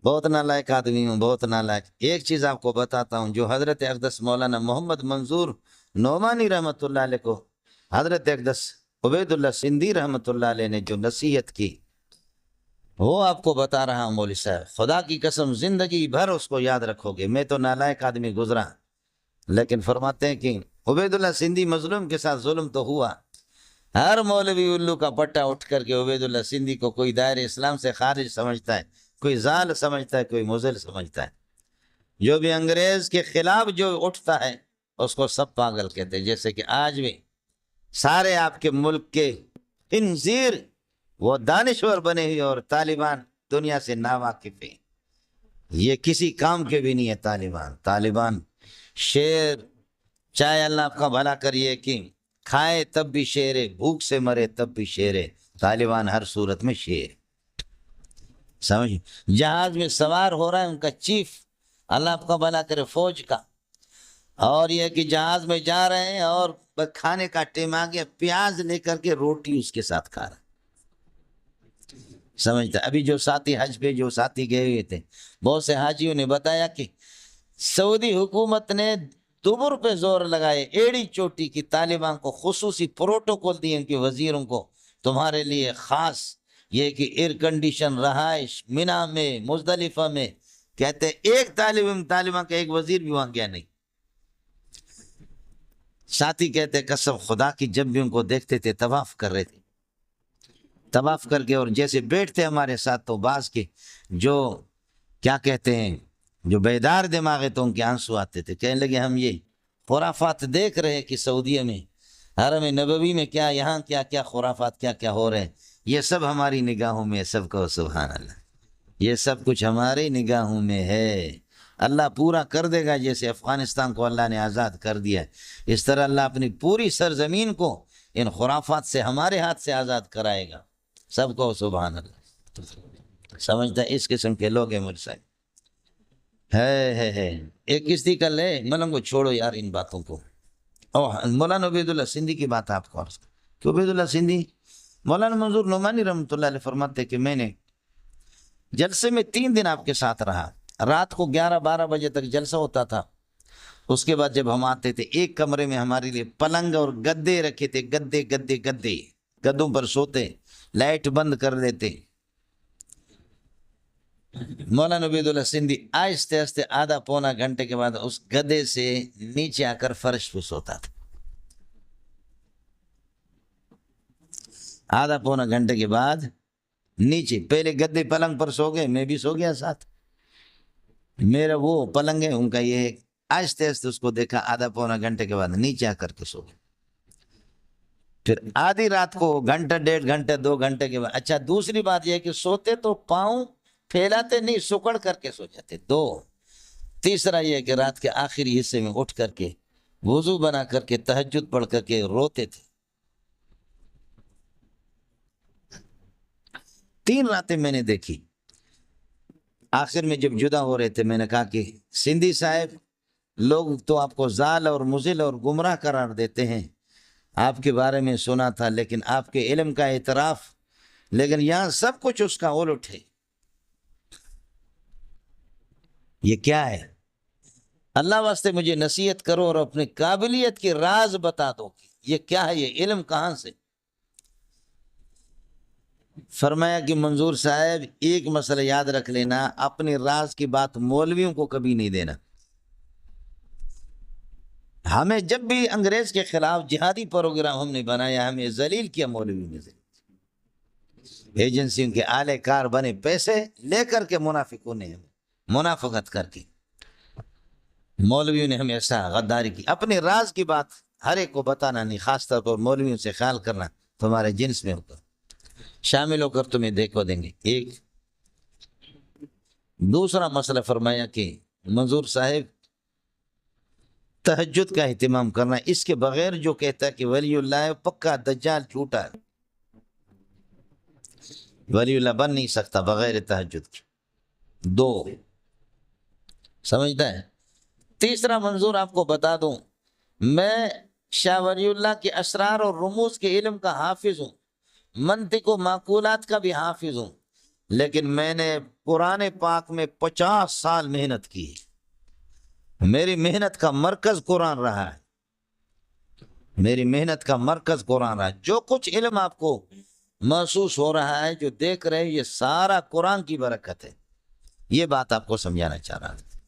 بہت نالائق آدمی ہوں، بہت نالائق۔ ایک چیز آپ کو بتاتا ہوں، جو حضرت اقدس مولانا محمد منظور نعمانی رحمۃ اللہ علیہ کو حضرت اقدس عبید اللہ سندھی رحمۃ اللہ علیہ نے جو نصیحت کی، وہ آپ کو بتا رہا ہوں مولوی صاحب، خدا کی قسم زندگی بھر اس کو یاد رکھو گے۔ میں تو نالائق آدمی گزرا، لیکن فرماتے ہیں کہ عبید اللہ سندھی مظلوم کے ساتھ ظلم تو ہوا۔ ہر مولوی الو کا پٹا اٹھ کر کے عبید اللہ سندھی کو کوئی دائر اسلام سے خارج سمجھتا ہے، کوئی زال سمجھتا ہے، کوئی مضل سمجھتا ہے۔ جو بھی انگریز کے خلاف جو اٹھتا ہے اس کو سب پاگل کہتے ہیں۔ جیسے کہ آج بھی سارے آپ کے ملک کے خنزیر وہ دانشور بنے ہوئے، اور طالبان دنیا سے ناواقف ہیں، یہ کسی کام کے بھی نہیں ہے۔ طالبان شیر، چاہے اللہ آپ کا بھلا کریے کہ کھائے تب بھی شیر ہے، بھوک سے مرے تب بھی شیر ہے۔ طالبان ہر صورت میں شیر، سمجھ۔ جہاز میں سوار ہو رہا ہے ان کا چیف، اللہ آپ کا بھلا کرے، فوج کا، اور یہ کہ جہاز میں جا رہے ہیں اور کھانے کا ٹائم آ گیا، پیاز لے کر کے روٹی اس کے ساتھ کھا رہا، سمجھتا۔ ابھی جو ساتھی حج پہ جو ساتھی گئے ہوئے تھے، بہت سے حاجیوں نے بتایا کہ سعودی حکومت نے دبر پہ زور لگائے، ایڑی چوٹی کی، طالبان کو خصوصی پروٹوکول دیے ان کے وزیروں کو، تمہارے لیے خاص یہ کہ ایئر کنڈیشن رہائش مینا میں، مزدلفہ میں۔ کہتے ایک طالبان کا ایک وزیر بھی وہاں گیا نہیں۔ ساتھی کہتے قسم خدا کی جب بھی ان کو دیکھتے تھے طواف کر رہے تھے، طواف کر کے، اور جیسے بیٹھتے ہمارے ساتھ تو بعض کے جو کیا کہتے ہیں جو بیدار دماغ ہے تو ان کے آنسو آتے تھے، کہنے لگے ہم یہ خرافات دیکھ رہے کہ سعودیہ میں حرم نبوی میں کیا، یہاں کیا کیا خرافات کیا کیا ہو رہے ہیں، یہ سب ہماری نگاہوں میں، سب کو سبحان اللہ، یہ سب کچھ ہماری نگاہوں میں ہے۔ اللہ پورا کر دے گا، جیسے افغانستان کو اللہ نے آزاد کر دیا، اس طرح اللہ اپنی پوری سرزمین کو ان خرافات سے ہمارے ہاتھ سے آزاد کرائے گا۔ سب کو سبحان اللہ، سمجھتا ہے اس قسم کے لوگ ہیں مجھ سے ہے۔ ایک کشتی کر لے ملنگ کو، چھوڑو یار ان باتوں کو۔ مولانا عبید اللہ سندھی کی بات آپ کو عرض کہ عبید اللہ سندھی مولانا منظور نعمانی رحمۃ اللہ علیہ فرماتے کہ میں نے جلسے میں 3 دن آپ کے ساتھ رہا، رات کو 11-12 بجے تک جلسہ ہوتا تھا۔ اس کے بعد جب ہم آتے تھے، ایک کمرے میں ہمارے لیے پلنگ اور گدے رکھے تھے، گدے گدوں پر سوتے، لائٹ بند کر دیتے۔ مولانا عبید اللہ سندھی آہستہ آہستہ آدھا پونا گھنٹے کے بعد اس گدے سے نیچے آ کر فرش پہ سوتا تھا۔ آدھا پونا گھنٹے کے بعد نیچے، پہلے گدے پلنگ پر سو گئے، میں بھی سو گیا ساتھ، میرا وہ پلنگ ہے ان کا یہ ہے، آہستہ آہستہ اس کو دیکھا، آدھا پونا گھنٹے کے بعد نیچے آ کر کے سو گئے۔ پھر آدھی رات کو گھنٹہ 1.5 گھنٹے 2 گھنٹے کے بعد، اچھا دوسری بات یہ ہے کہ سوتے تو پاؤں پھیلاتے نہیں، سکڑ کر کے سو جاتے، 2۔ تیسرا یہ ہے کہ رات کے آخری حصے میں اٹھ کر کے وضو بنا کر کے تہجد پڑھ کر کے روتے تھے۔ 3 راتیں میں نے دیکھی۔ آخر میں جب جدا ہو رہے تھے میں نے کہا کہ سندھی صاحب، لوگ تو آپ کو زال اور مضل اور گمراہ قرار دیتے ہیں، آپ کے بارے میں سنا تھا، لیکن آپ کے علم کا اعتراف، لیکن یہاں سب کچھ اس کا الٹ ہے۔ یہ کیا ہے؟ اللہ واسطے مجھے نصیحت کرو اور اپنی قابلیت کے راز بتا دو کہ یہ کیا ہے، یہ علم کہاں سے؟ فرمایا کہ منظور صاحب ایک مسئلہ یاد رکھ لینا، اپنے راز کی بات مولویوں کو کبھی نہیں دینا۔ ہمیں جب بھی انگریز کے خلاف جہادی پروگرام ہم نے بنایا، ہمیں ذلیل کیا مولویوں نے، ایجنسیوں کے اعلی کار بنے، پیسے لے کر کے منافقوں نے ہمیں منافقت کر کے، مولویوں نے ہمیں ایسا غداری کی۔ اپنے راز کی بات ہر ایک کو بتانا نہیں، خاص طور پر مولویوں سے خیال کرنا، تمہارے جنس میں ہو کر شامل ہو کر تمہیں دیکھو دیں گے۔ ایک دوسرا مسئلہ فرمایا کہ منظور صاحب تہجد کا اہتمام کرنا، اس کے بغیر جو کہتا ہے کہ ولی اللہ ہے، پکا دجال جھوٹا ہے، ولی اللہ بن نہیں سکتا بغیر تہجد کے۔ 2 سمجھتا ہے۔ تیسرا منظور آپ کو بتا دوں، میں شاہ ولی اللہ کے اسرار اور رموز کے علم کا حافظ ہوں، منطق و معقولات کا بھی حافظ ہوں، لیکن میں نے قرآن پاک میں 50 سال محنت کی ہے. میری محنت کا مرکز قرآن رہا ہے. میری محنت کا مرکز قرآن رہا ہے. جو کچھ علم آپ کو محسوس ہو رہا ہے، جو دیکھ رہے ہیں، یہ سارا قرآن کی برکت ہے. یہ بات آپ کو سمجھانا چاہ رہا تھا.